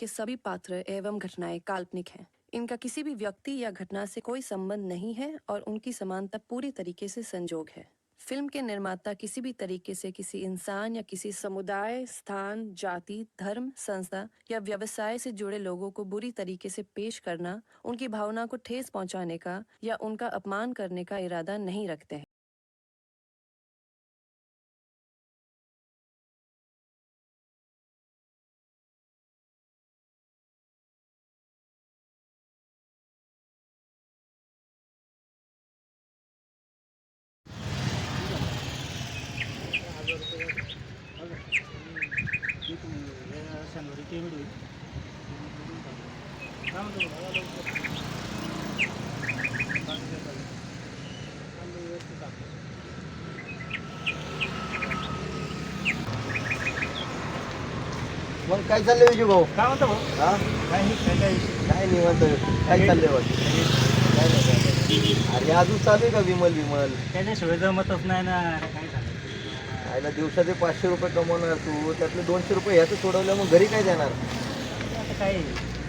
के सभी पात्र एवं घटनाएं काल्पनिक हैं। इनका किसी भी व्यक्ति या घटना से कोई संबंध नहीं है और उनकी समानता पूरी तरीके से संजोग है। फिल्म के निर्माता किसी भी तरीके से किसी इंसान या किसी समुदाय, स्थान, जाति, धर्म, संस्था या व्यवसाय से जुड़े लोगों को बुरी तरीके से पेश करना, उनकी भावना को ठेस पहुंचाने का या उनका अपमान करने का इरादा नहीं रखते हैं। मग काय चाललंय विजू भाऊ? काय म्हणतो भाऊ? हा काय निवांत काय चाललंय बघ? अरे अजून चालू आहे का विमल? त्याच्याशिवाय जमतच नाही ना. काय सांगायचं? आयला दिवसाचे 500 रुपये कमवणार तू, त्यातले 200 रुपये ह्याचं सोडवलं, मग घरी काय देणार? आता काय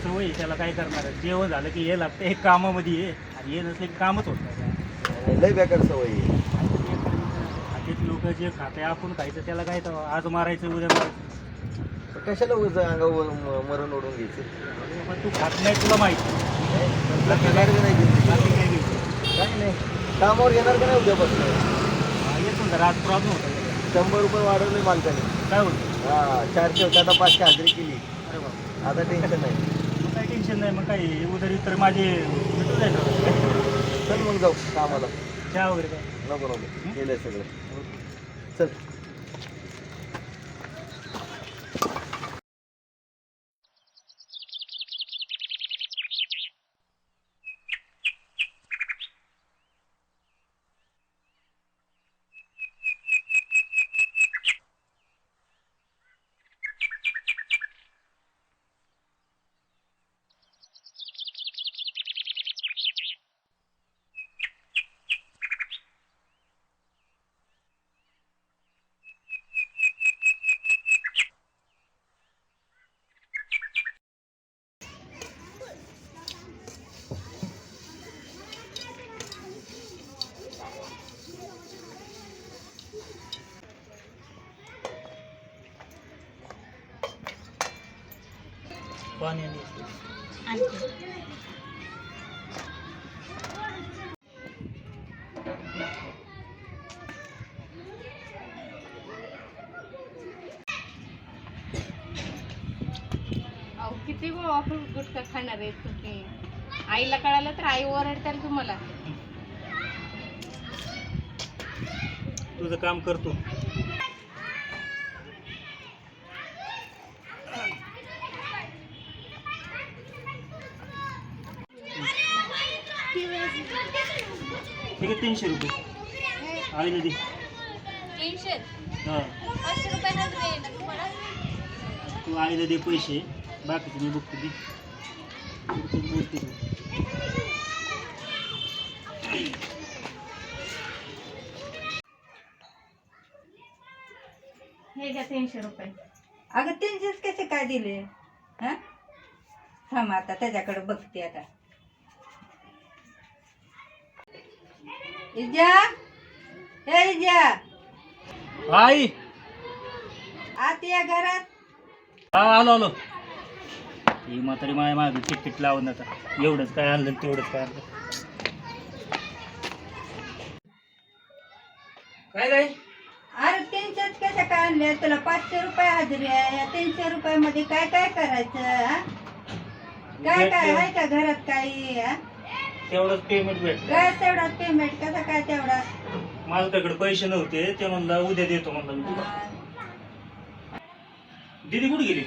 सवय त्याला काय करणार. जेवण झालं की हे लागतं, हे कामामध्ये ये आणि हे नसले की कामच होत नाही. आणि लय बेकार सवय आहे. खातेत लोक जे खाते आपण खायचं त्याला काय तर आज मारायचं उद्या मारायचं. कशाला उगाच अंगावर मरण ओढून घ्यायचं? पण तू खात नाही तुला माहिती. बाकी काय घ्यायचं? बाकी काय घ्यायचं? काय नाही. कामावर येणार का नाही उद्यापासून? येतो ना आज प्रॉब्लेम होता. 100 रुपये वाढवले मालकाने. काय होतं? हा 400 होता, आता 500 हजेरी केली. अरे बाबा, आता टेन्शन नाही. मग काही टेन्शन नाही. मग काही उधारी तर माझे भेटून जायचं. चल मग जाऊ कामाला. चहा वगैरे काय? नको केलंय सगळं. चल. पाणी आणि किती ऑफर गुटखा खाणार आहे तुम्ही? आईला कळालं तर आई ओरडताल तुम्हाला. तुझं काम करतो. ठीक आहे 300 रुपये आईला दे. 300 हां 500 रुपये ना तुम्हाला. तू आईला दे पैसे, बाकीचे मी बघतो दे. बोलते तू. हे घ्या 300 रुपये. अगं 300 कसे काय दिले? हा थांब आता त्याच्याकडे बघते. आता इजा, हे इजा, आई आत या घरात. हा आलो. ही म्हातारी माय मागे चिटचिट लावून आता एवढंच काय आणलं तेवढंच काय आणलं. काय अरे 300 कसे काय आणले? तुला 500 रुपये हजेरी आहे. या 300 रुपयामध्ये काय काय करायचं? हा? काय काय आहे का घरात काही? हा? तेवढंच पेमेंट भेटलं. काय तेवढा पेमेंट? कसा काय तेवढा? माझ्याकडे पैसे नव्हते ते म्हणलं उद्या देतो म्हणलं मी तुला. दीदी कुठे गेली?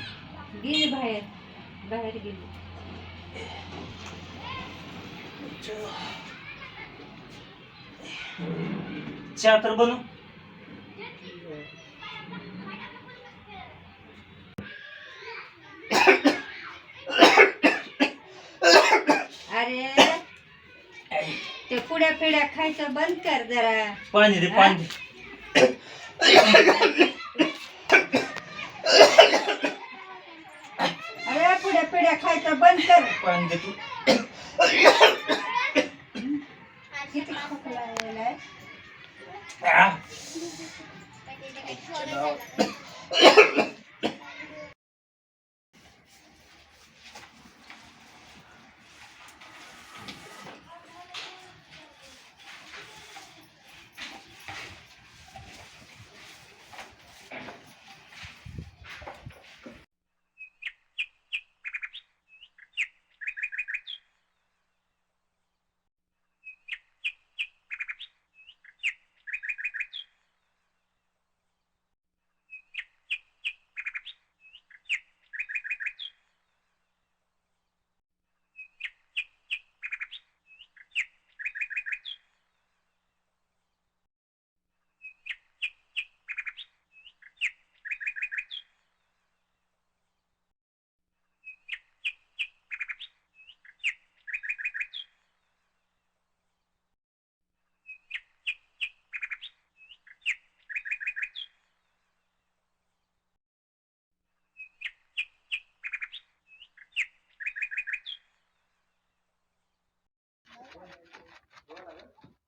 गेली बाहेर गेली. चहा तर बनव. अरे ते पुड्या पिड्या खायचं बंद कर जरा. पाणी दे पाणी. अरे पुड्या पिड्या खायचं बंद कर. पाणी दे तू. किती खोकला यायलाय.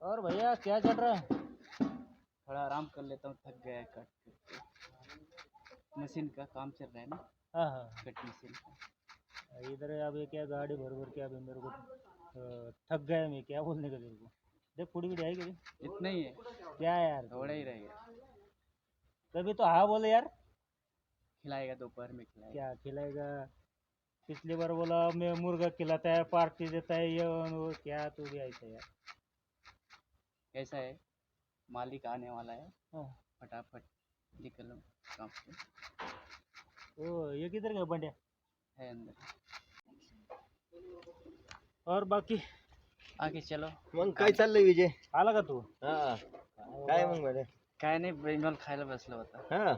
और भैया क्या चल रहा है? थोड़ा आराम कर लेता हूँ, थक गया है कट मशीन का काम चल रहा है ना, हाँ हाँ, कट मशीन का। इधर है। अब ये क्या गाड़ी भर भर के, अब मेरे को थक गया मैं, क्या बोलने का तेरे को। देख पूरी भी आएगी भी। इतना ही है, क्या यार, थोड़ा ही रहेगा। तभी तो हाँ बोले यार। खिलाएगा दोपहर में, खिलाएगा। क्या खिलाएगा? पिछली बार बोला मैं मुर्गा खिलाता है, पार्टी देता है, ये वो, क्या तू भी ऐसा यार। कैसा है, मालिक आने वाला है, हाँ। फटाफट निकलो काम से। ओ ये किधर गया बंड्या? है अंदर। और बाकी आगे चलो। मग काय चाललंय विजय? आला का तू? हा काय मग बरे? काय नाही, बेंगॉल खायला बसलो होता। हा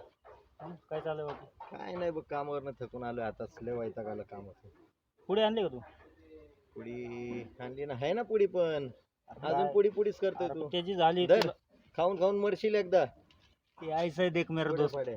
काय चालू आहे बाकी? काय नाही बघ, कामावरनं थकून आलोय आता. लय वैताग आला कामाचं. पुढे आणले का तू? पुडी आणली ना, आहे ना पुडी, पण अजून पुडीच करतोय अरे तू. त्याची झाली धर, खाऊन खाऊन मरशील एकदा. ते ऐसा है देख मेरा दोस्त, पुड्या.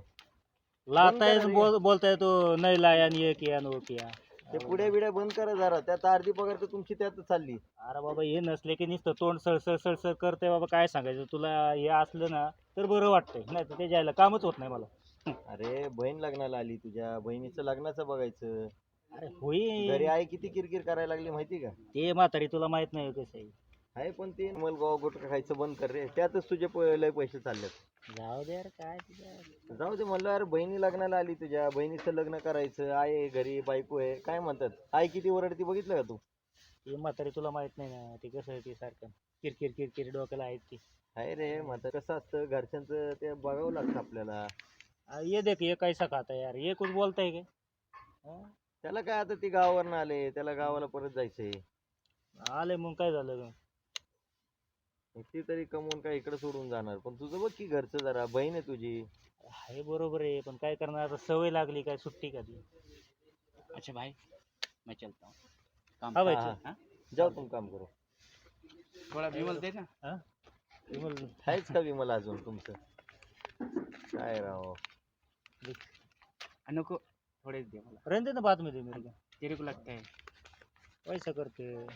लाता है बंद तो करा बोलता है तो नहीं लाया, नहीं ये किया न वो किया। ते पुड्या बिड्या बंद करा जरा. त्यात अर्धी पगार तर तुमची त्यात चालली. अरे बाबा हे नसले की नुसतं तोंड सळसळ सळसळ करते बाबा, काय सांगायचं तुला. हे असलं ना तर बरं वाटतंय, नाही तर ते जायला कामच होत नाही मला. अरे बहीण लग्नाला आली तुझ्या, बहिणीचं लग्नाचं बघायचं. अरे होईल, घरी आई किती किरकिर करायला लागली माहिती का? ते म्हातारी तुला माहित नाही कसं आहे. आहे पण ते मलगाव गुटखा खायचं बंद कर रे, त्यातच तुझे लय पैसे चाललेत. जाऊ दे यार, काय तुझ्या. जाऊ दे म्हणलं. अरे बहिणी लग्नाला आली तुझ्या, बहिणीचं लग्न करायचं, आहे घरी, बायको आहे, काय म्हणतात, आई किती ओरडती बघितलं का तू? ते म्हातारी तुला माहित नाही ना, ते कसं आहे ते सारखं किरकिर किरकिर डोक्याला आहेत ती. आहे रे, मग कसं असतं घरच्यांचं ते बघावं लागतं आपल्याला. ये देख ये कैसा खाता है यार, ये कुछ बोलता है क्या? त्याला काय, आता ती गावावरनं आले, त्याला गावाला परत जायचंय. आले मग काय झालं? ती तरी कमवून काय इकडे सोडून जाणार, पण तुझं बघ की घरचं जरा, बहीण आहे तुझी. आहे बरोबर आहे, पण काय करणार आता, सवय लागली, काय सुट्टी का ती. अच्छा भाई, मैं चलता हूँ काम। हाँ भाई हाँ, चल. हाँ? जाऊ तुम काम करू. थोड़ा विमल दे ना। हाँ? विमल आहेच का विमल अजून तुमचं? काय राव. अनु को थोड़े दे मला, रहने दे ना, बाद में दे मेरे को, तेरे को लगता है। वैसा करते.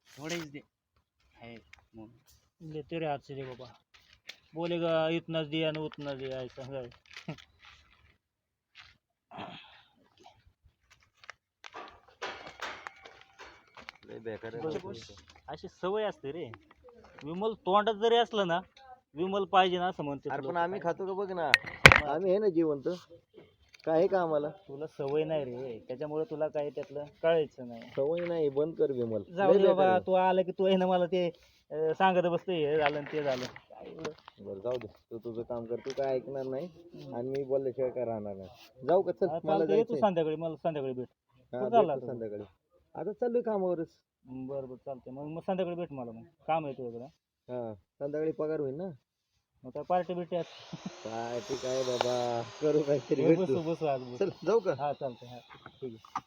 थोड़े ही दे, है मुंह। ले तेरे हाथ से दे बाबा, बोलेगा इतना दिया ना उतना दिया, ऐसा है. लय बेकार आहे बस, राव बस. तुमचं. अशी सवय असते रे. विमल तोंडात जरी असलं ना, विमल पाहिजे ना असं म्हणते. अरे पण आम्ही खातो का बघ ना, आम्ही आहे ना जिवंत, काय आहे का आम्हाला? तुला सवय नाही रे, त्याच्यामुळे तुला काय त्यातलं कळायचं नाही. सवय नाही, बंद कर विमल. जाऊ लय दे बेकार बाबा, आहे. तू आला की तू आहे ना मला ते सांगत बसते, हे झालं आणि ते झालं. काय एवढं? बरं जाऊ दे, तू तुझं काम कर, तू काय ऐकणार नाही आणि मी बोलल्याशिवाय काय राहणार नाही. जाऊ का, चल हा, मला चालतंय, ये तू जायचंय. संध्याकाळी, मला संध्याकाळी भेट. हा, कुठं चालला भेटतो तू? संध्याकाळी. आता चाललोय कामावरच. बरं बरं चालतंय, मग संध्याकाळी भेट मला, मग काम आहे तुझ्याकडं. हा, संध्याकाळी पगार होईल ना. मग काय पार्टी बिर्टी आज? काय ठीक आहे बाबा, करू काहीतरी, बसू भेटतो. बसू आज बसू. चल जाऊ का? हा चालतंय, हा ठीक आहे.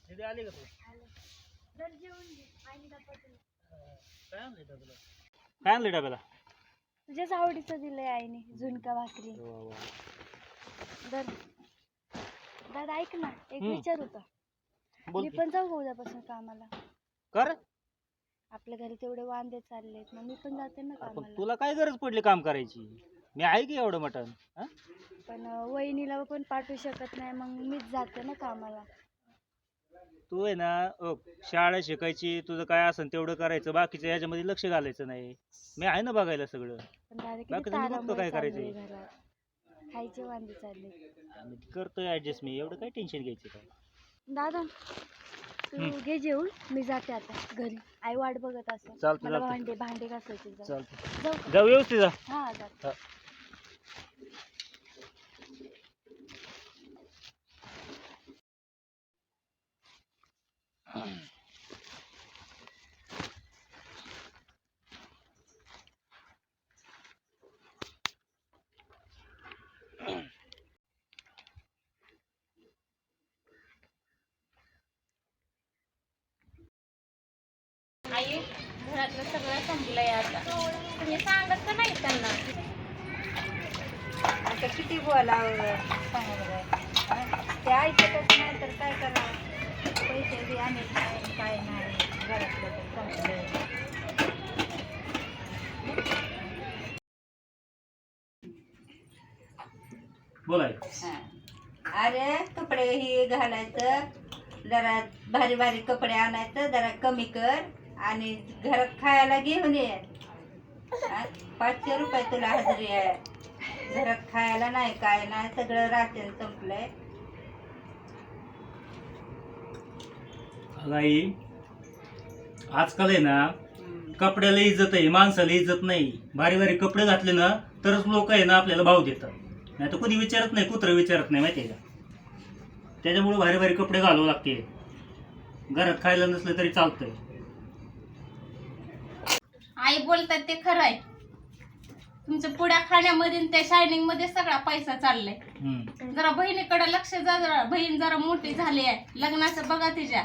दीदी आली का तू काय आणलं डब्याला? तुझ्याच आवडीचं दिलंय आईने झुणका भाकरी. दर दादा ऐक ना, एक विचार होता. बोल मी की. पण जाऊ का उद्यापासून कामाला? कर. आपल्या घरी तेवढे वांदे चाललेत, मग मी पण जाते ना पण कामाला. तुला काय गरज पडली काम करायची? मी आहे की एवढं मटण. पण वहिनीला पण पाठवू शकत नाही, मग मीच जाते ना कामाला. तू आहे ना शाळा शिकायची, तुझं काय असेल तेवढं करायचं, बाकीचं याच्यामध्ये लक्ष घालायचं नाही. मी आहे ना बघायला सगळं. पण दादा किती बाकीचं मी बघतो काय तारांबळ करायचंय. चालू आहे घरात, खायचे वांदे चालले. आणि करतोय ऍडजस्ट मी, एवढं काय टेन्शन घ्यायचं काय. दादा तू घे जेवून, मी जाते आता घरी. आई वाट बघत असेल. चालतं, मला चालतं. भांडे घासायचे. चालतं. जाऊ का? जाऊ व्यवस्थित जा. हा जाते. आई घरातलं सगळं संपलंय आता. तुम्ही सांगत का नाही त्यांना? आता किती बोलावं सांगा बरं. हा? ते ऐकतच नाही तर काय करावं. पैसे बी आणत नाही काय नाही, घरातलं तर संपलं. बोलाय. अरे कपडे ही घालायचं, जरा भारी भारी कपडे आणायचं, जरा कमी कर आणि घरात खायला घेऊन ये. 500 रुपये तुला हजेरी आहे. घरात खायला नाही काय नाही, सगळं राशन संपलंय. आई आजकाल आहे ना कपड्याला इज्जत आहे, माणसाला इज्जत नाही. भारी भारी कपडे घातले ना तरच लोक आहे ना आपल्याला भाव देतात, नाही तर कोणी विचारत नाही, कुत्र विचारत नाही, माहिती आहे का. त्याच्यामुळे भारी भारी कपडे घालावं लागते. घरात खायला नसलं तरी चालतंय. आई बोलतात ते खरं आहे. तुमच्या पुड्या खाण्यामध्ये आणि त्या शायनिंग मध्ये सगळा पैसा चाललाय. जरा बहिणीकडे लक्ष जा, जरा बहीण जरा मोठी झाली आहे, लग्नाचं बघा तिच्या.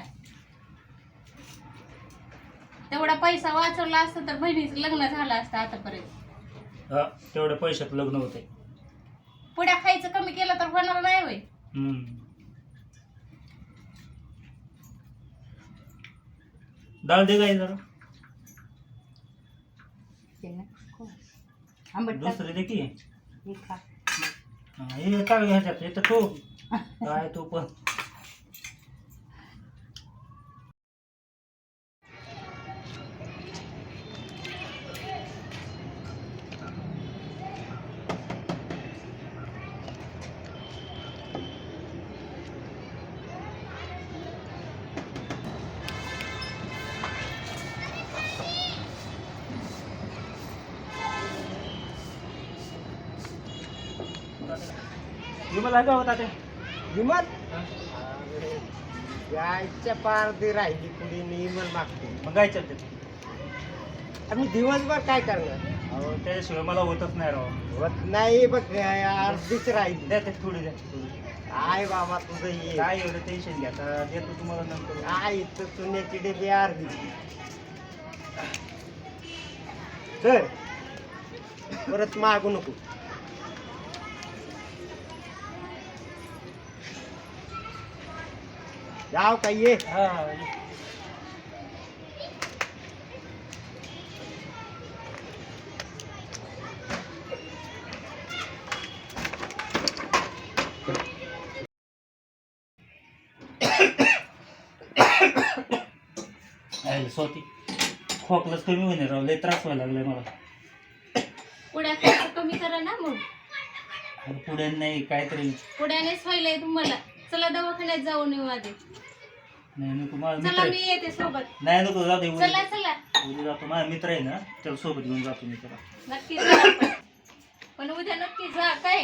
तेवढा पैसा वाचवला असता तर बहिणीचं लग्न झालं असतं आतापर्यंत. हा, तेवढ्या पैशात लग्न होते. पुड्या खायचं कमी केलं तर होणार नाही होय. डाळ दे गाई जरा. आंबट टाक. दुसरी दे की. हे खा. हा, हे टाक ह्याच्यात. हे तर तू काय तू पण. विमल आहे का होता ते? विमल गायच्या पारदी राहिली पुढे विमल मागते. मग काय चालते? आम्ही दिवसभर काय करणार? अहो त्याशिवाय मला होतच नाही राव. होत नाही बघ, अर्धीच राहिली. द्या ते थोडी द्या. काय बाबा तुझं ये काय एवढं टेन्शन घ्या, देतो तुम्हाला नंतर. काय इथं चुन्याची डबी अर्धी. तर परत मागू नको. जाव काय ये. हा स्वती खोकलंच कमी होईन राव, लय त्रास व्हायला लागलाय मला. पुड्या खायचं कमी करा ना मग. आणि पुढे नाही काहीतरी. पुड्यानेच व्हायलंय तुम्हाला. चला दवाखान्यात जाऊन येऊ आधी. नाही नको, माझा मित्र चला आहे. मी येते सोबत. नाही नको जाऊ दे. चला चला उद्या जातो, माझा मित्र आहे ना त्याला सोबत घेऊन जातो मी त्याला. नक्की जा आपण. पण उद्या नक्की जा काय,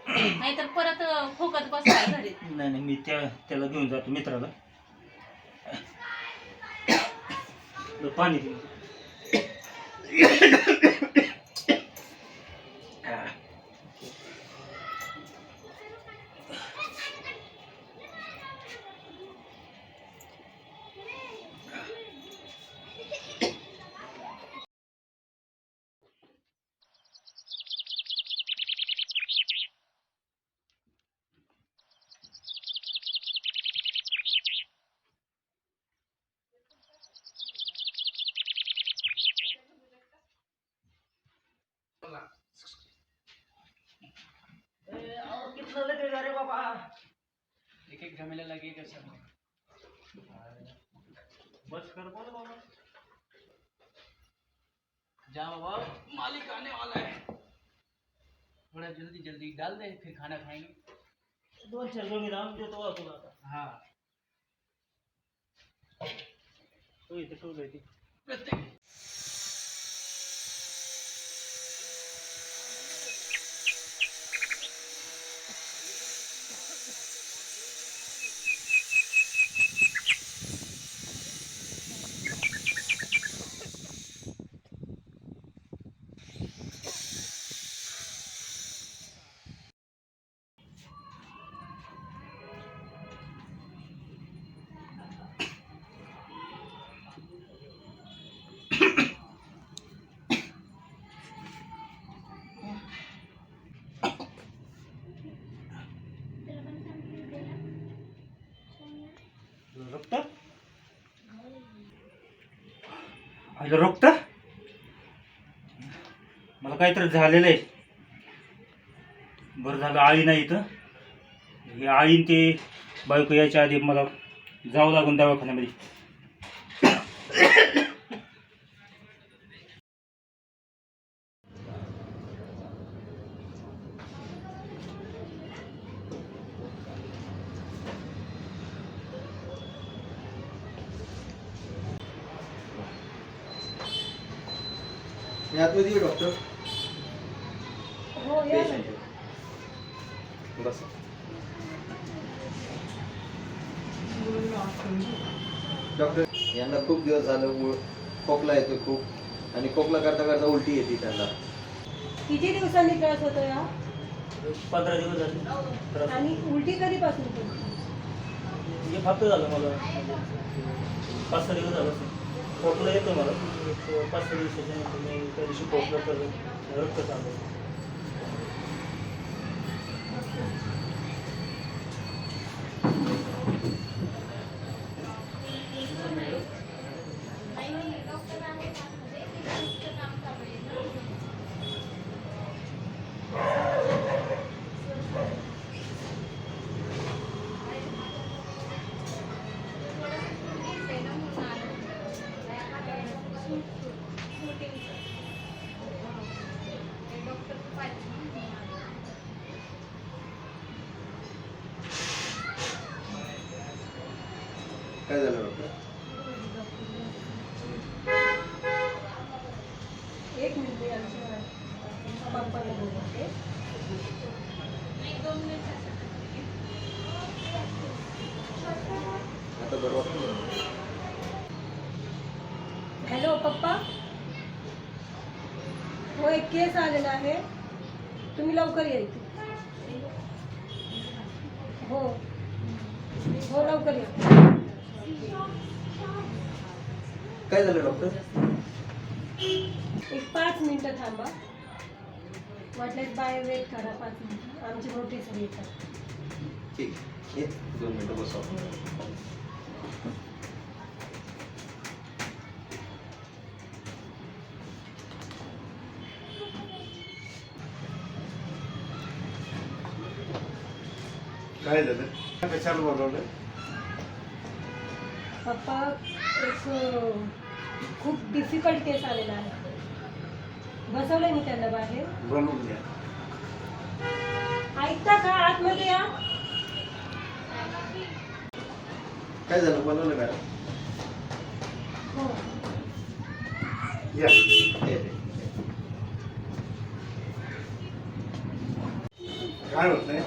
नाहीतर परत खोकत बसताय घरी. नाही नाही, मी त्याला घेऊन जातो मित्राला. पाणी दे. एक झमेला लगेगा सब में। बस कर बोल बाबा. जाओ बाबा, मालिक आने वाला है। थोड़ा जल्दी जल्दी डाल दे, फिर खाना खाएंगे। 2-4 जोडी लावून देतो बा तुला आता. हाँ, तो इथे ठेवलंय ते. प्रत्येक रक्त आलं रक्त मला काहीतरी झालेलं आहे. बरं झालं आळी नाही इथं. हे आळीन ते बायको यायच्या आधी मला जावं लागून दवाखान्यामध्ये. मी आतमध्ये येऊ डॉक्टर. हो या ना. बस. डॉक्टर यांना खूप दिवस झालं खोकला येतो खूप आणि खोकला करता करता उलटी येते त्यांना. किती दिवसांनी त्रास होतो या 15 दिवस झाले. आणि उलटी कधीपासून होते? एक हप्ता झालं मला. 5-6 दिवस झालं असेल. खोकला येतो मला. 5-6 दिवसाच्या नंतर मी त्या दिवशी खोकला तर रक्त चाललं. काय झालं डॉक्टर? एक मिनिट मी आमच्या पप्पाला बोलवते. आता बरं वाटतं? हॅलो पप्पा. हो एक केस आलेला आहे, तुम्ही लवकर या इथे. हो हो लवकर या. काय झालं डॉक्टर? एक 5 मिनिटं थांबा. वाटल्यास बाहेर वेट करा 5 मिनिटं. आमची मोठी सगळी येतात. ठीक. ये 2 मिनिटं बसवा. काय झालं? कशाला बोलवलं? पप्पा एक खूप डिफिकल्ट केस आलेला आहे. बसवलंय मी त्यांना बाहेर. बोलवून द्या. ऐकता का? आतमध्ये या. काय झालं बोलवलं मॅडम? हो या. काय होत नाही?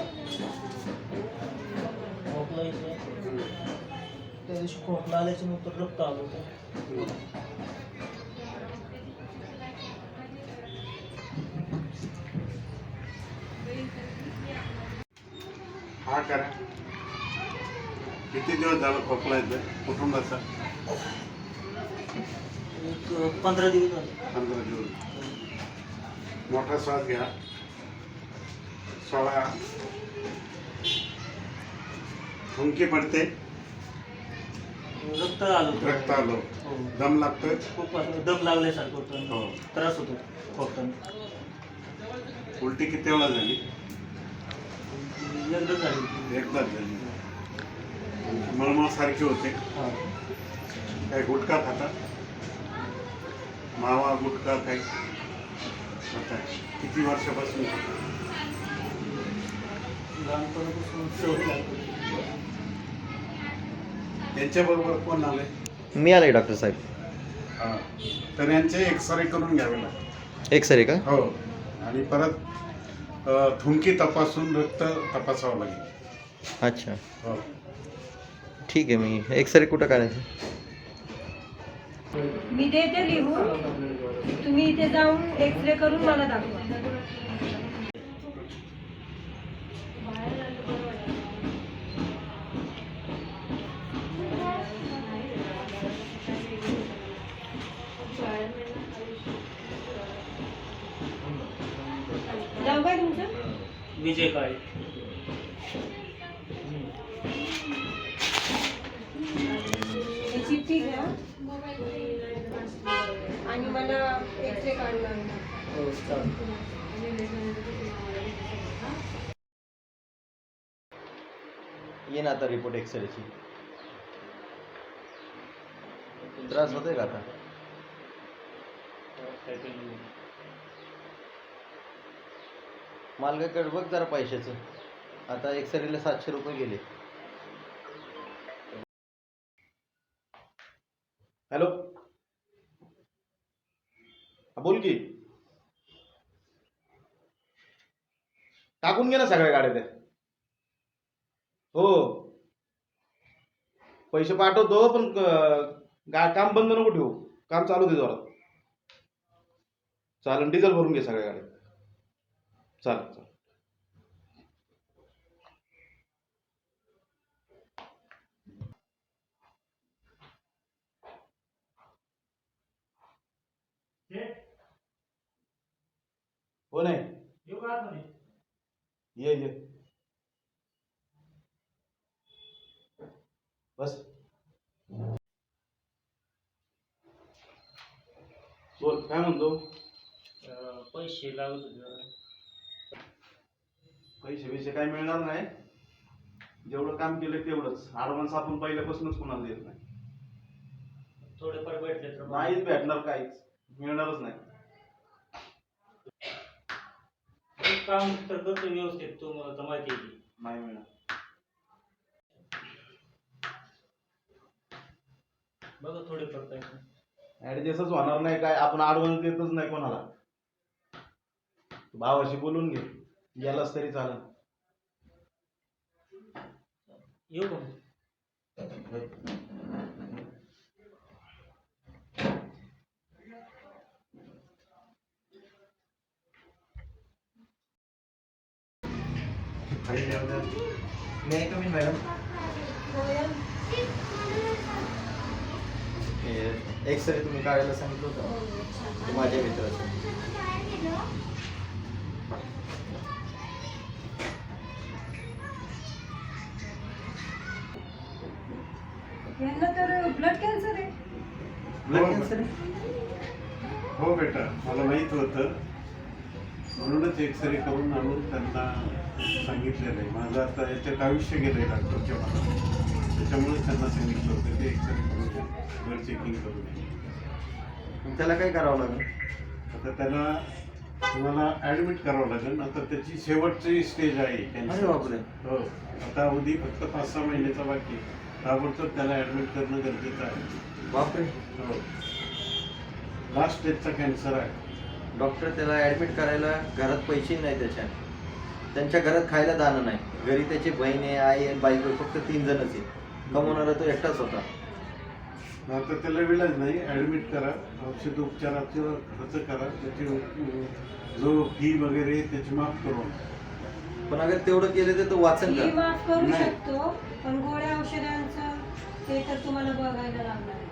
खोकला येतोय. त्या दिवशी खोकला आल्याच्या नंतर रक्त आलं होतं. हा करा. किती दिवस झालं खोकला येतोय? कुठून बसा? एक 15 दिवस झाले. 15 दिवस. मोठा श्वास घ्या. सोडा. थुंकी पडते. रक्त आलं होतं. रक्त आलं. हो. दम लागतोय. खूप असं दम लागल्यासारखं होतं. हो. त्रास होतो खोकताना. उलटी किती वेळा झाली? एकदा झाली. एकदाच झाली. मळमळ सारखे होते. काय गुटखा खाता, मावा गुटखा काही खाता? किती वर्षापासून खाता? त्यांच्याबरोबर कोण आले? मी आलोय डॉक्टर साहेब. हा. तर यांचे एक्सरे करून घ्यावे लागेल. एक्सरे का? हो. आणि परत थुंकी तपासून रक्त तपासावं लागेल. अच्छा, हो. ठीक आहे. मी एक्सरे कुठं काढायचं? मी देते लिहून, तुम्ही इथे जाऊन एक्सरे करून मला दाखवा. नाव काय तुमचं? विजय काळे. ही चिठ्ठी घ्या आणि मला एक्सरे काढून आणा. ये ना आता रिपोर्ट एक्सरेची. त्रास होतोय का आता? मालकाकडे बघ जरा पैशाचं. आता एक्सरेला 700 रुपये गेले. हॅलो, बोल की. टाकून घे ना सगळ्या गाड्या त्या. हो, पैसे पाठवतो, पण काम बंद नको ठेवू. काम चालू दे जोरात. चालेल, डिझेल भरून घे सगळ्या गाड्या. चालेल चालेल. हो नाही, ये ये बस. बोल, काय म्हणतो? पैसे लागत होते. पैसे काय मिळणार नाही. जेवढं काम केलं तेवढंच. ॲडव्हान्स आपण पहिल्यापासूनच कोणाला देत नाही. थोडेफार भेटले तर नाहीच भेटणार, काहीच मिळणारच नाही. काम तर करतो व्यवस्थित, तुम्हाला तर माहिती आहे. नाही मिळणार. बघा थोडेफार पैसे. ऍडजस्टच होणार नाही. काय आपण ॲडव्हान्स देतच नाही कोणाला. भावाशी बोलून घे, गेलास तरी चालेल. येऊ का? नाही कमी मॅडम. एक्सरे तुम्ही काढायला सांगितलं होतं माझ्या मित्राचं. यांना तर ब्लड कॅन्सर आहे. Blood cancer? हो बेटा, मला माहीत होतं, म्हणूनच एक्सरे करून आणून त्यांना सांगितलेलं आहे. माझं आता याच्यात आयुष्य गेलं आहे डॉक्टरच्या मला. त्याच्यामुळेच त्यांना सांगितलं होतं की एक्सरे करून घ्या, ब्लड चेकिंग करून घ्या. त्याला काय करावं लागेल? आता त्याला तुम्हाला ॲडमिट करावं लागेल. आता त्याची शेवटची स्टेज आहे अरे कॅन्सर. बापरे. हो, आता अवधी फक्त 5-6 महिन्याचा बाकी आहे. ताबडतोब त्याला ॲडमिट करणं गरजेचं आहे. बापरे. हो, लास्ट स्टेजचा कॅन्सर आहे. डॉक्टर त्याला ॲडमिट करायला घरात पैसे नाही त्याच्या. त्यांच्या घरात खायला दाणं नाही. घरी त्याची बहीण आहे, आई आहे, बायको, फक्त 3 जणच आहे. कमवणारा तो एकटाच होता. आता त्याला विलाज नाही, ॲडमिट करा, औषध उपचाराचा खर्च करा, त्याची जो फी वगैरे त्याची माफ करू. पण अगर तेवढं केलं तर तो वाचन ही का? माफ करू नाही. शकतो, पण गोळ्या औषधांचं ते तर तुम्हाला बघायला लागणार.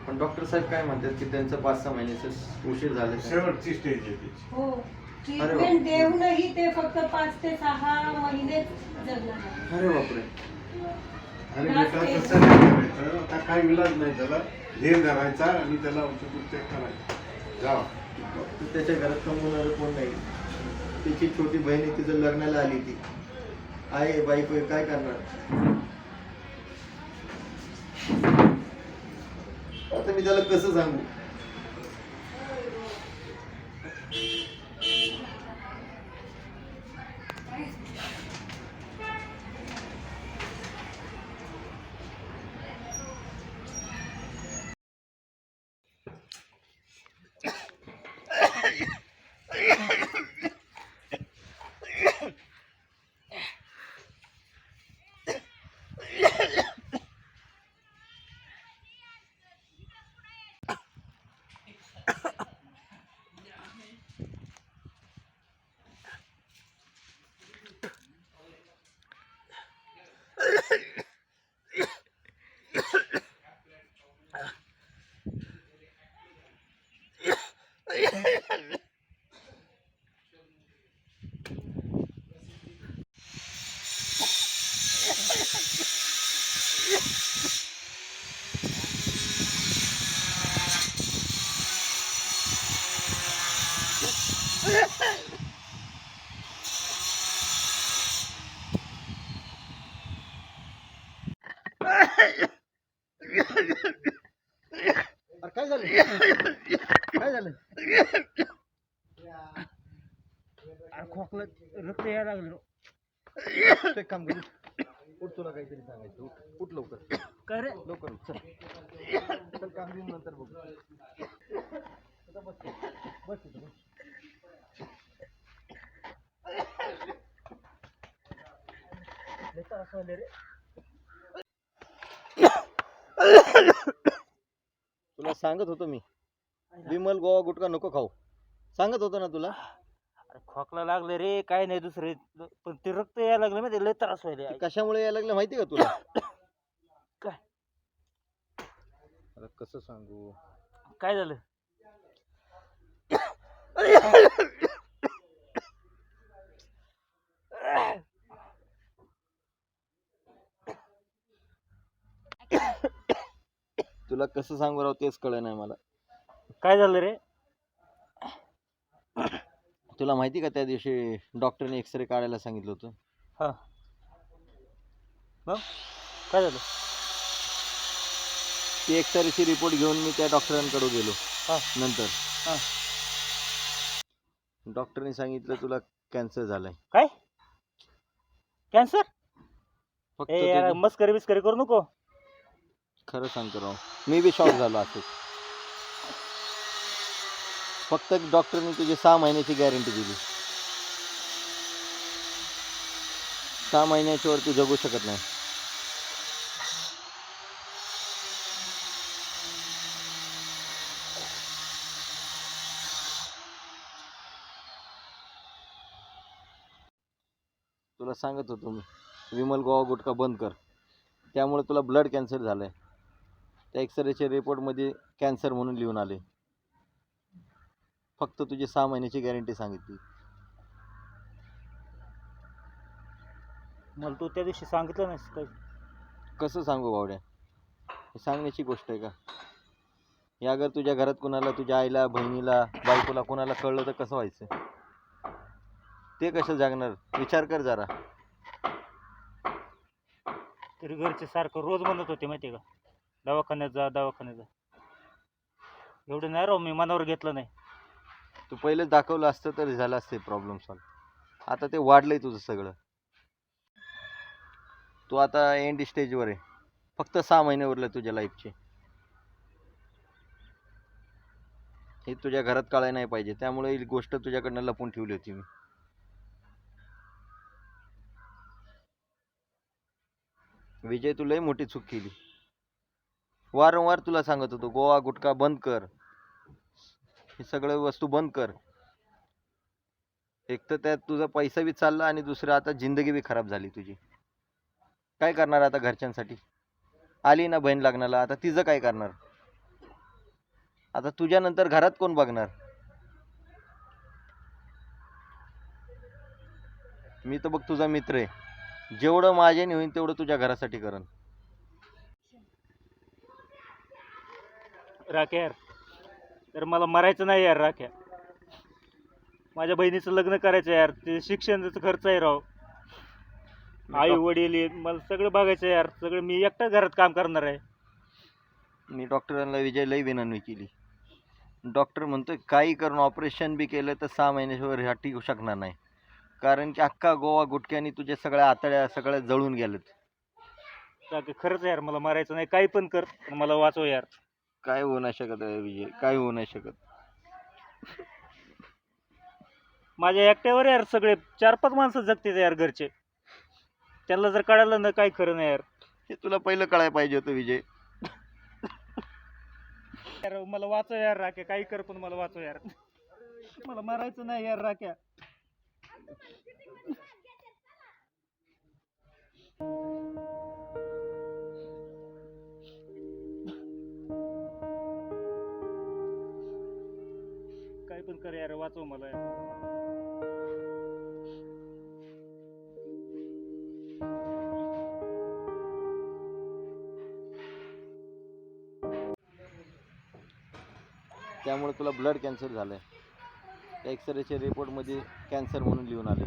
पण डॉक्टर साहेब काय म्हणतात की त्यांचं 5-6 महिन्याचं उशीर झाले. शेवटची स्टेज आहे त्याची. हो, ट्रीटमेंट देऊनही ते फक्त 5 ते 6 महिनेच जगणार आहे. अरे बापरे. आणि बेटा तसं नाही करायचं. आता काय विलाज नाही, त्याला धीर धरायचा आणि त्याला औषध उपचार करायचा. जा. त्याच्या घरात कमवणारं कोण नाही. त्याची छोटी बहीण तिचं लग्नाला आली, ती आहे, बायको आहे, काय करणार? आता मी त्याला कसं सांगू? अरे काय झालं काय झालं? अरे खोकला रक्त यायला लागलं. तू एक काम कर, उठ, तुला काहीतरी सांगायचं. उठ लवकर. काय रे? लवकर उठ, चल. चल काम घेऊन नंतर बघू. आता बस बस तिथं, बस. लय त्रास व्हायला रे. तुला सांगत होतो मी, विमल गोवा गुटखा नको खाऊ. सांगत होतो ना तुला. अरे खोकला लागले रे, काय नाही दुसरे, पण ते रक्त यायला लागलं माहिती, लय त्रास व्हायला. ते कशामुळे यायला लागलं माहिती का तुला? काय? आता कसं सांगू? काय झालं? तुला कसं सांगू राव तेच कळ नाही मला. काय झालं रे? तुला माहिती का त्या दिवशी डॉक्टरने एक्सरे काढायला सांगितलं होतं. हा, मग काय झालं? ती एक्सरेची रिपोर्ट घेऊन मी त्या डॉक्टरांकडे गेलो. हा. नंतर हा. डॉक्टरने सांगितलं तुला कॅन्सर झालाय. काय? कॅन्सर? फक्त ए यार, तुझी- मस्करी बिस्करी करू नको. खरं सांगतो राव, मी बी शॉक झालो असंच. फक्त डॉक्टरने तुझी 6 महिन्याची गॅरंटी दिली. 6 महिन्याच्या वर तू जगू शकत नाही. तुला सांगत होतो मी, विमल गोवा गुटखा बंद कर. त्यामुळे तुला ब्लड कॅन्सर झालंय. त्या एक्सरेच्या रिपोर्टमध्ये कॅन्सर म्हणून लिहून आले. फक्त तुझी 6 महिन्याची गॅरंटी सांगितली. मला तू त्या दिवशी सांगितलं नाहीस काय? कसं सांगू बावड्या? हे सांगण्याची गोष्ट आहे का? हे अगर तुझ्या घरात कुणाला, तुझ्या आईला, बहिणीला, बायकोला कुणाला कळलं तर कसं व्हायचं? ते कसं जागणार? विचार कर जरा. तरी घरचे सारखं रोज म्हणत होते माहिती का, दवाखान्यात जा दवाखान्यात जा. एवढं नाही राव मी मनावर घेतलं नाही. तू पहिलेच दाखवलं असतं तर झालं असते प्रॉब्लेम सॉल्व. आता ते वाढलंय तुझं सगळं. तू आता एंड स्टेजवर आहे. फक्त 6 महिने उरले तुझ्या लाईफचे. हे तुझ्या घरात कळायला नाही पाहिजे. त्यामुळे ही गोष्ट तुझ्याकडनं लपून ठेवली होती मी. विजय, तू लय मोठी चूक केली. वारंवार तुला सांगत होतो गोवा गुटखा बंद कर, हे सगळं वस्तू बंद कर. एक तर त्यात तुझा पैसा बी चालला आणि दुसरं आता जिंदगी बी खराब झाली तुझी. काय करणार आता घरच्यांसाठी? आली ना बहीण लग्नाला, आता तिचं काय करणार? आता तुझ्यानंतर घरात कोण बघणार? मी तर बघ तुझा मित्र आहे. जेवढं माझ्याने होईल तेवढं तुझ्या घरासाठी करन. राख्या यार, तर मला मरायचं नाही यार राख्या. माझ्या बहिणीचं लग्न करायचं यार, ते शिक्षणाचा खर्च आहे राव. आई वडील आहेत, मला सगळं बघायचं यार. सगळं मी एकटा घरात काम करणार आहे. मी डॉक्टरांना विजय लई विनंती केली. डॉक्टर म्हणतोय काही करून ऑपरेशन बी केलं तर 6 महिन्याशिवाय ह्या टिकू शकणार नाही, कारण की अख्खा गोवा गुटख्यानी तुझ्या सगळ्या आतड्या सगळ्या जळून गेलेत. काका खरंच यार मला मारायचं नाही, काही पण कर पण मला वाचव यार. काय होऊ नाही शकत आहे विजय, काय होऊ नाही शकत. माझ्या एकट्यावर यार सगळे 4-5 माणसं जगते यार घरचे, त्यांना जर कळालं ना काही खरं नाही यार. हे तुला पहिलं कळायला पाहिजे होतं विजय. यार मला वाचव यार राख्या, काही कर पण मला वाचव यार. मला मारायचं नाही यार राख्या. काही पण कर यार, वाचव मला यार. त्यामुळे तुला ब्लड कॅन्सर झालं आहे. एक्सरेच्या रिपोर्टमध्ये कॅन्सर म्हणून लिहून आले.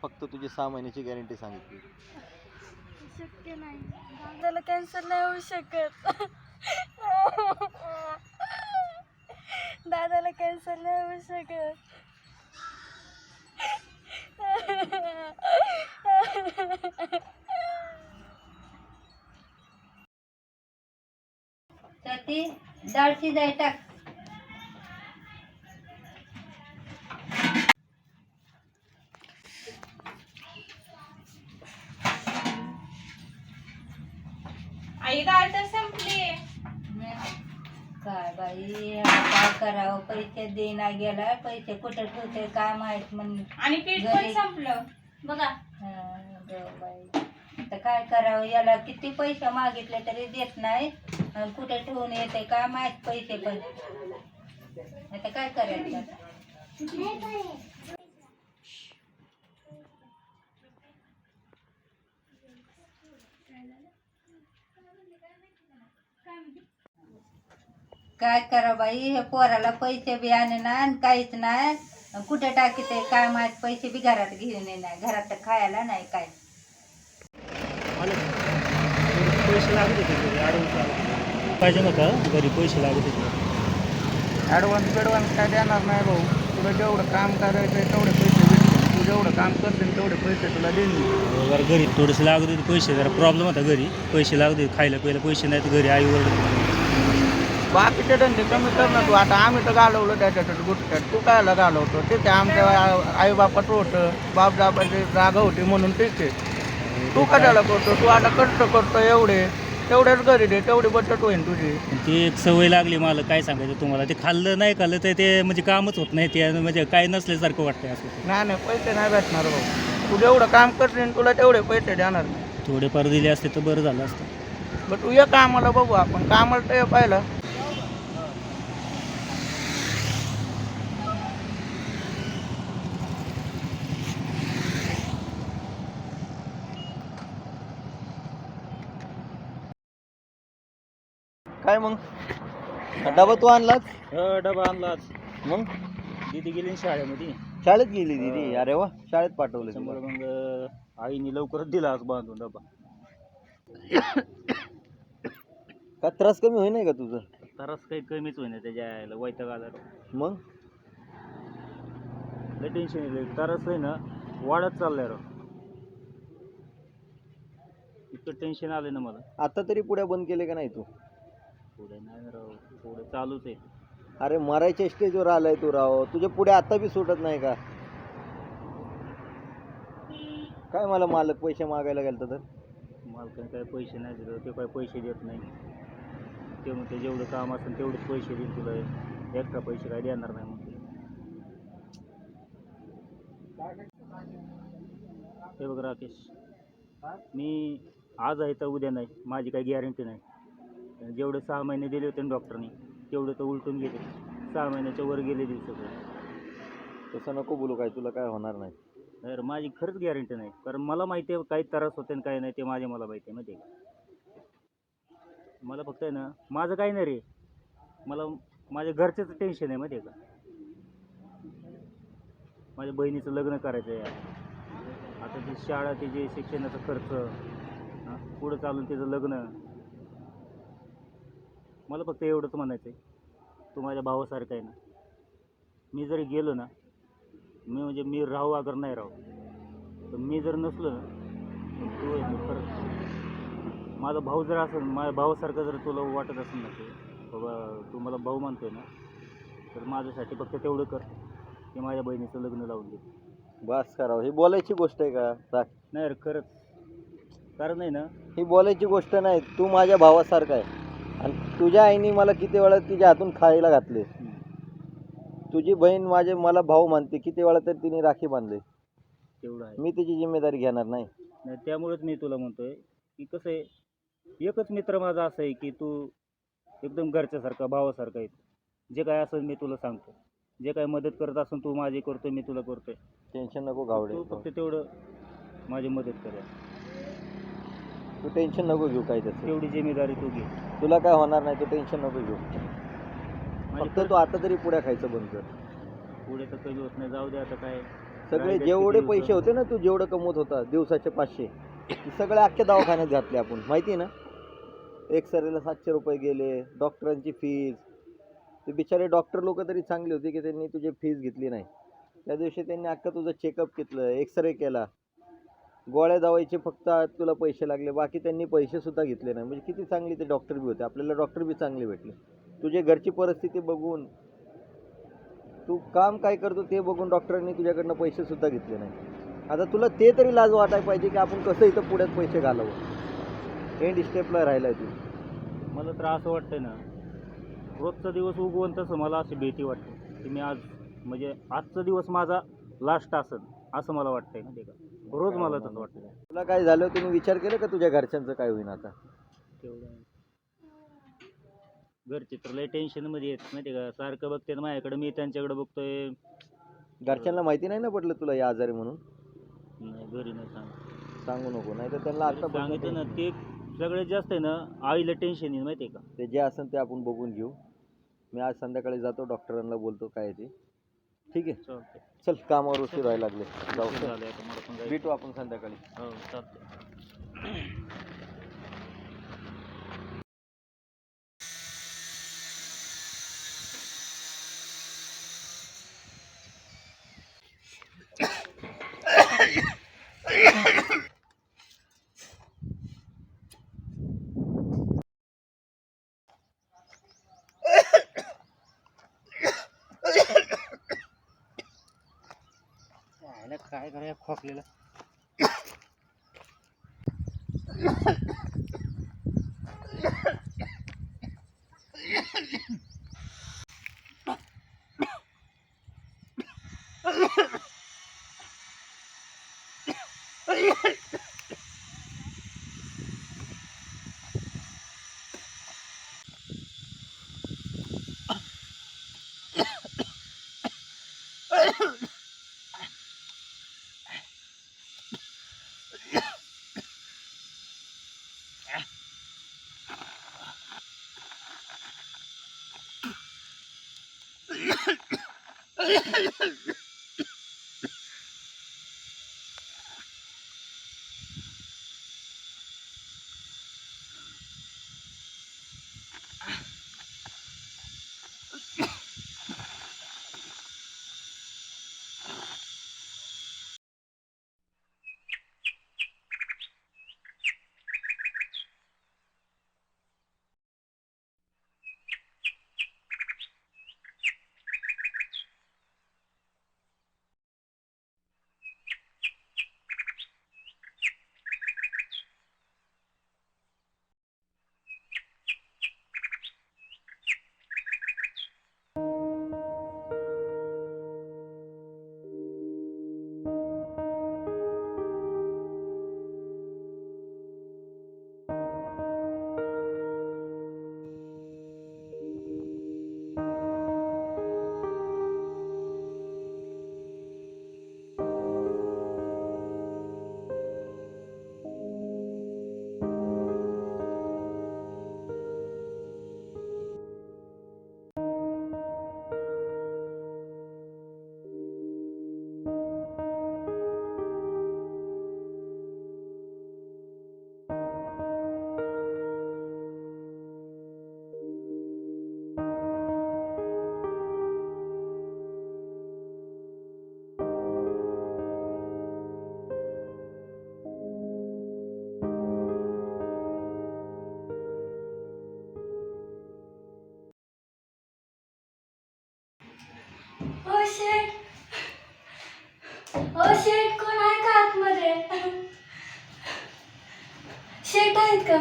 फक्त तुझी 6 महिन्याची गॅरंटी सांगितली. शक्य नाही, दादाला कॅन्सर नाही होऊ शकत. दादाला कॅन्सर नाही होऊ शकत. ती डाळ शिजाय टाक. आई डाळ तर संपली. काय बाई काय करावं, पैसे देना गेला, पैसे कुठं ठेवते काय माहित म्हणून. आणि पीठ पण संपलं बघा. बाई आता काय करावं, याला किती पैसे मागितले तरी देत नाही, आणि कुठे ठेवून येते काय माहित पैसे पण. आता काय करायचं आता? काय करा बाई, हे पोराला पैसे बी आणे ना आणि काहीच नाही, कुठे टाकीते काय माहित, पैसे बी घरात घेऊन नाही, घरात तर खायला नाही काय. पैसे लागत होते घरी, ॲडव्हान्स पाहिजे नव्हता घरी, पैसे लागत होते. ॲडव्हान्स काय देणार नाही भाऊ. तुला जेवढं काम करायचं आहे तेवढे पैसे भेटतील. तू जेवढं काम करशील तेवढे पैसे तुला देईन मी. जरा घरी थोडेसे लागत होते पैसे, जरा प्रॉब्लेम होता घरी, पैसे लागत होते खायला प्यायला, पैसे नाही तर घरी आई ओरडत. बाकीचे धंदे कमी कर ना तू. आता आम्ही तर घालवलं त्याच्यासाठी गुटख्यात, तू कायला घालवतो? ठीक आहे, आमच्या आईबापाचं होतं, बापदाबाची जागा होती म्हणून ठीक आहे. तू कशाला करतो? तू आता कष्ट करतो तेवढेच घरी दे, तेवढी बचत होईल तुझी. ती एक सवय लागली मला, काय सांगायचं तुम्हाला. ते खाल्लं नाही खाल्लं तर ते म्हणजे कामच होत नाही, ते म्हणजे काही नसल्यासारखं वाटतंय असं. नाही पैसे नाही भेटणार भाऊ. तू जेवढं काम करशील तुला तेवढे पैसे देणार नाही. थोडेफार दिले असते तर बरं झालं असतं. मग तू ये कामाला बघू आपण, कामाला तर ये पाहिलं. काय मग डबा तू आणलाच? डबा आणलाच. मग दीदी गेली ना शाळेमध्ये. शाळेत गेली दीदी? अरे वा, शाळेत पाठवलं. त्यामुळे मग आईने लवकरच दिला आज बांधून डबा. का त्रास कमी होई नाही का तुझं? तरच काही कमीच होईना त्याच्या आईला, वैताग आला. मग लय टेन्शन येईल, तरच आहे ना वाढत चाललंय राव. इतकं टेन्शन आलं ना मला. आता तरी पुढे बंद केले का नाही तू? पुढे नाही राव, पुढे चालूच आहे. अरे मरायच्या स्टेजवर आलाय तू राव, तुझ्या पुढे आता बी सुटत नाही का? काय मला मालक पैसे मागायला गेलता तर? मालकाने काय पैसे नाही दिले, ते काय पैसे देत नाही. ते म्हणते जेवढं काम असेल तेवढेच पैसे देईल तुला, एक्स्ट्रा पैसे काय देणार नाही म्हणते. हे बघ राकेश, मी आज आहे तर उद्या नाही, माझी काही गॅरंटी नाही. जेवढे 6 महिने दिले होते ना डॉक्टरनी तेवढे तर उलटून गेले. 6 महिन्याच्या वर गेले दिवस सगळे. तसं नको बोलू, काय तुला काय होणार नाही. तर माझी खरंच गॅरंटी नाही, कारण मला माहिती आहे काही त्रास होते आणि काही नाही ते मला माहिती आहे. माहिती आहे मला फक्त आहे ना, माझं काही नाही रे, मला माझ्या घरच्याचं टेन्शन आहे माहिती आहे का. माझ्या बहिणीचं लग्न करायचं आहे, आता ती शाळा, तिचे शिक्षणाचा खर्च, पुढं चालून तिचं लग्न, मला फक्त एवढंच म्हणायचं आहे, तू माझ्या भावासारखा आहे ना. मी जरी गेलो ना, मी राहू अगर नाही राहू, पण मी जर नसलो ना, तर तू आहे ना खरंच माझा भाऊ जर असेल, माझ्या भावासारखं जर तुला वाटत असेल ना, ते बाबा तू मला भाऊ मानतोय ना, तर माझ्यासाठी फक्त तेवढं कर की माझ्या बहिणीचं लग्न लावून दे. बस करावं, ही बोलायची गोष्ट आहे का? सांग. नाही रे खरंच, कारण नाही ना, ही बोलायची गोष्ट नाही. तू माझ्या भावासारखा आहे आणि तुझ्या आईने मला किती वेळा तिच्या हातून खायला घातले. तुझी बहीण मला भाऊ मानते, किती वेळा तर तिने राखी बांधले. तेवढं आहे. मी तिची जिम्मेदारी घेणार नाही. नाही त्यामुळेच मी तुला म्हणतोय की कसं आहे, एकच मित्र माझा असा आहे की तू एकदम घरच्यासारखा भावासारखा आहे. जे काय असेल मी तुला सांगतो, जे काय मदत करत असेल तू माझी करतोय, मी तुला करतोय. टेन्शन नको गावडे. तू फक्त तेवढं माझी मदत कर, तू टेन्शन नको घेऊ काय त्याचं. तेवढी जिम्मेदारी तू घे. तुला काय होणार नाही, तू टेन्शन नको घेऊ. माझी फक्त तू आता तरी पुढे खायचं बंद कर. पुढे तर कमी होत नाही, जाऊ दे आता काय. सगळे राहिलेत जेवढे किती पैसे दिवस? होते ना, तू जेवढं कमवत होता दिवसाचे 500, ते सगळे अख्ख्या दवाखान्यात घातले आपण, माहिती आहे ना. एक्सरेला 700 रुपये गेले, डॉक्टरांची फीज. ते बिचारे डॉक्टर लोक तरी चांगले होते की त्यांनी तुझी फीज घेतली नाही. त्या दिवशी त्यांनी अख्खं तुझं चेकअप घेतलं, एक्सरे केला, गोळ्या दवायचे फक्त तुला पैसे लागले, बाकी त्यांनी पैसे सुद्धा घेतले नाही. म्हणजे किती चांगली ते डॉक्टर बी होते, आपल्याला डॉक्टर बी चांगले भेटले. तुझे घरची परिस्थिती बघून, तू काम काय करतो ते बघून डॉक्टरांनी तुझ्याकडनं पैसे सुद्धा घेतले नाही. आता तुला ते तरी लाज वाटायला पाहिजे की आपण कसं इथं पुढ्यात पैसे घालावं. एंड स्टेपला राहिलाय तू. मला तर असं वाटतंय ना, रोजचा दिवस उगवून तसं मला अशी भीती वाटते की मी आज म्हणजे आजचा दिवस माझा लास्ट असेल असं मला वाटतंय ना. ते का रोज मला तसं वाटतं. तुला काय झालं तुम्ही विचार केला का तुझ्या घरच्यांचं काय होईल आता? तेवढं घरचे तर लय टेन्शनमध्ये येत माहिती का, सारखं बघते माझ्याकडे, मी त्यांच्याकडे बघतोय. घरच्यांना माहिती नाही ना पडलं तुला या आजारी म्हणून? नाही घरी नाही सांग, सांगू नको, नाही तर त्यांना आता सांगितलं ना ते सगळ्यात जास्त आहे ना आईला टेन्शन येईल माहिती आहे का. ते जे असेल ते आपण बघून घेऊ. मी आज संध्याकाळी जातो, डॉक्टरांना बोलतो काय ते. ठीक आहे, चालतंय. चल कामावर उशीर व्हायला लागले, जाऊ. झालंय आता मला पण जायचं. भेटू आपण संध्याकाळी. हो चालतंय. काय करायला खोकलेला. ओ शेट, ओ शेट, कोण आहे का आतमध्ये? शेट आहेत का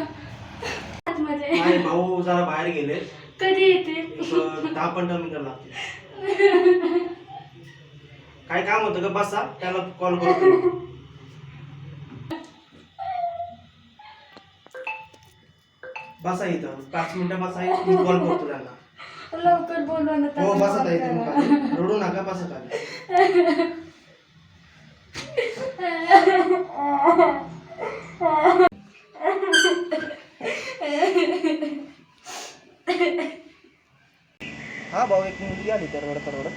आतमध्ये? नाही भाऊ जरा बाहेर गेले, कधी येतील? 10-15 मिनिटं लागतील. काय काम होतं का? बसा, त्याला कॉल करतो. बसा इथं 5 मिनिटं बसा, मी कॉल करतो त्यांना. लवकर बोलवा ना. हो बसा ताई, तुम्ही खाली. रडू नका, बसा खाली. हा भाऊ, एक मुलगी आली तर रडत रडत,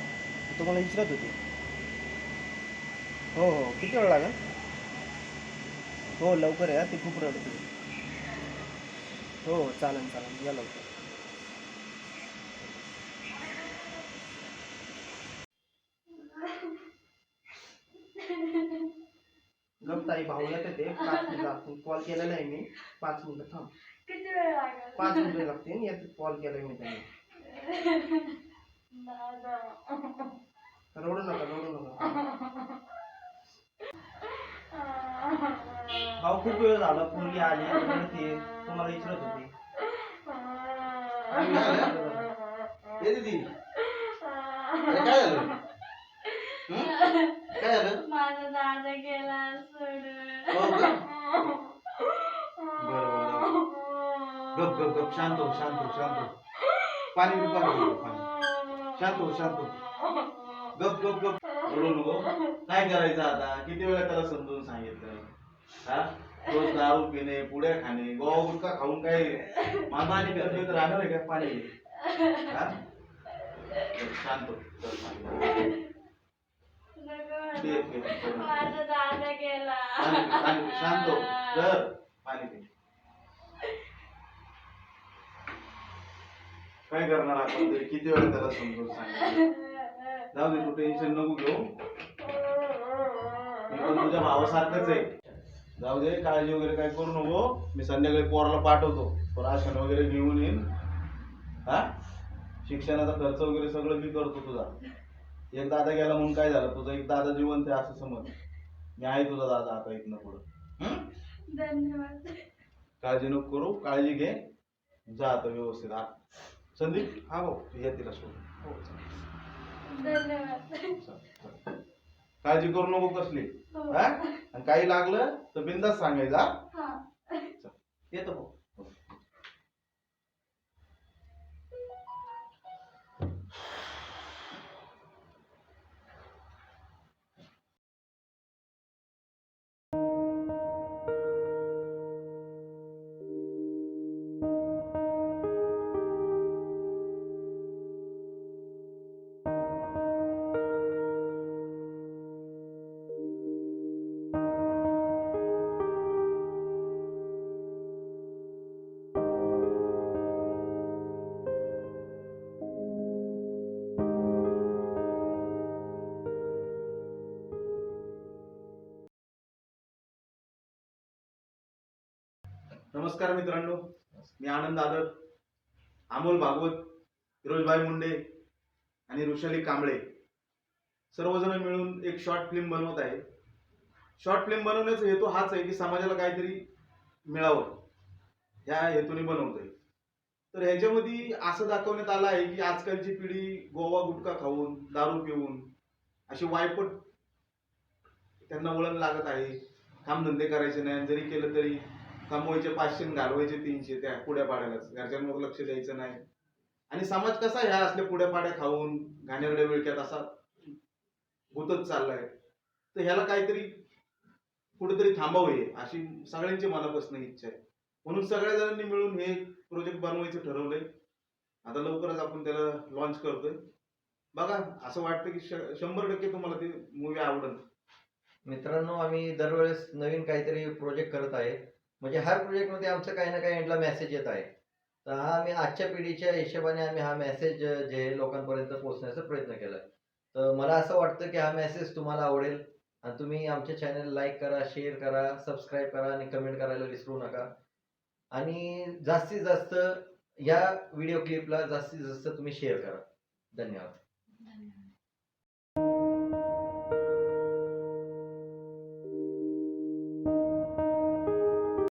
तुम्हाला विचारत होती. हो हो, किती वेळ लागेल? हो लवकर या, ती खूप रडत होती. हो चालेल चालेल, या लवकर. गप ताई, भाऊ येते ते 5 मिनिटं. कॉल केलेला आहे मी, 5 मिनिटं थांब. किती वेळ लागेल? 5 मिनिटं लागतील. यात कॉल केलाय मी त्यांनी. रडू नका, रडू नका. भाऊ खूप वेळ झाला, मुलगी आली रडते, तुम्हाला विचारत होती. ये दीदी, अरे काय झालं? काय झालं? माझा दादा गेला सोडून. हो का? बरं. गप गप गप, शांत हो शांत हो शांत हो. पाणी पी, पाणी. शांत हो शांत हो. गप गप गप, रडू नको. काय करायचं आता? किती वेळा त्याला समजून सांगितलं? हा, रोज दारू पिणे, पुड्या खाणे, गोवा गुटखा खाऊन काय मामा आणि गरजेत राहणार आहे का? पाणी घे. हा? शांत हो. चल, पाणी घे. माझा दादा गेला. पाणी पी, शांत हो. तर पाणी पी. काय करणार आपण तरी? किती वेळा त्याला समजून सांगितलं? जाऊ दे, तू टेन्शन नको घेऊ. मी पण तुझ्या भावासारखंच आहे. जाऊ दे, काळजी वगैरे काय करू नको. मी संध्याकाळी पोराला पाठवतो, राशन वगैरे घेऊन येईन. हा, शिक्षणाचा खर्च वगैरे सगळं मी करतो तुझा. एक दादा गेला म्हणून काय झालं? तुझा एक दादा जिवंत आहे असं समज. मी आहे तुझा दादा आता इथनं पुढं. धन्यवाद. काळजी नको करू, काळजी घे. जा आता व्यवस्थित. हा संदीप, हा भाऊ, ये तिला सोड. हो, धन्यवाद. चल. काळजी करू नको कसली. हो. हा, आणि काही लागलं तर बिंदास सांगायचं. हा, हा. येतो भाऊ. नमस्कार मित्रांनो, मी आनंद आदर, अमोल भागवत, फिरोजभाई मुंडे आणि ऋषाली कांबळे सर्वजण मिळून एक शॉर्ट फिल्म बनवत आहे. शॉर्ट फिल्म बनवण्याचा हेतू हाच आहे की समाजाला काहीतरी मिळावं, ह्या हेतूने बनवतोय. तर ह्याच्यामध्ये असं दाखवण्यात आलं आहे की आजकालची पिढी गोवा गुटखा खाऊन, दारू पिऊन अशी वायपट त्यांना वळण लागत आहे. कामधंदे करायचे नाही, जरी केलं तरी कमवायचे 500 घालवायचे 300 त्या पुड्या पाड्यालाच, घरच्यांवर लक्ष द्यायचं नाही. आणि समाज कसा ह्या असल्या पुड्या पाड्या खाऊन घाणेरड्या विळक्यात असा गुतत चाललाय. तर ह्याला काहीतरी कुठेतरी थांबावे अशी सगळ्यांची मनापासून इच्छा आहे. म्हणून सगळ्या जणांनी मिळून हे प्रोजेक्ट बनवायचं ठरवलंय. आता लवकरच आपण त्याला लॉन्च करतोय. बघा, असं वाटतं की 100% तुम्हाला ती मूवी आवडेल. मित्रांनो, आम्ही दरवेळेस नवीन काहीतरी प्रोजेक्ट करत आहे. म्हणजे हर प्रोजेक्टमध्ये आमचं काही ना काही एंडला मेसेज येत आहे. तर हा आम्ही आजच्या पिढीच्या हिशोबाने आम्ही हा मेसेज जे लोकांपर्यंत पोहोचण्याचा प्रयत्न केला. तर मला असं वाटतं की हा मेसेज तुम्हाला आवडेल आणि तुम्ही आमच्या चॅनल लाईक करा, शेअर करा, सबस्क्राईब करा आणि कमेंट करायला विसरू नका. आणि जास्तीत जास्त या व्हिडिओ क्लिपला जास्तीत जास्त तुम्ही शेअर करा. धन्यवाद.